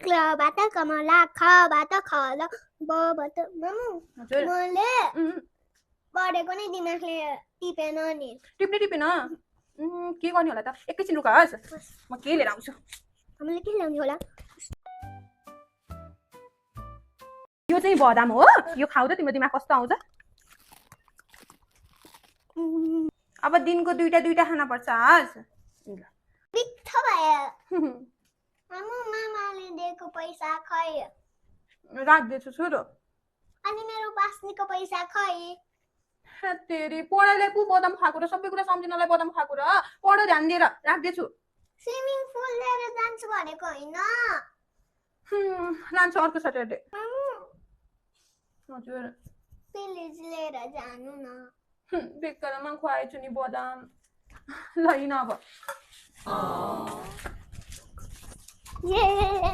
क्लबाट कमला खबाट खल बबाट मामु हजुर मैले पढेको नै दिमागले टिपेन नि टिप्ने के गर्ने होला त एकैछिन रुकस म के लिएर आउँछु हामीले के ल्याउने होला यो चाहिँ बदाम हो यो खाऊ त तिम्रो दिमाग कस्तो आउँछ अब दिनको दुईटा खाना पर्छ आज बित्थ भयो मामु मामाले दिएको पैसा खै राख्दैछु छोरो अनि मेरो बास्नीको पैसा खै तेरी पढाइलाई पो बदाम खाएको र सबै कुरा सम्झिनलाई बदाम खाएको र पढ ध्यान दिएर राख्दैछु स्विमिङ पुल लिएर जान्छु भनेको होइन लान्छु अर्को सटरडे मामु हजुर प्लिज लिएर जानु न बेकारमा खुवाएछु नि बदाम ल हिँड अब ये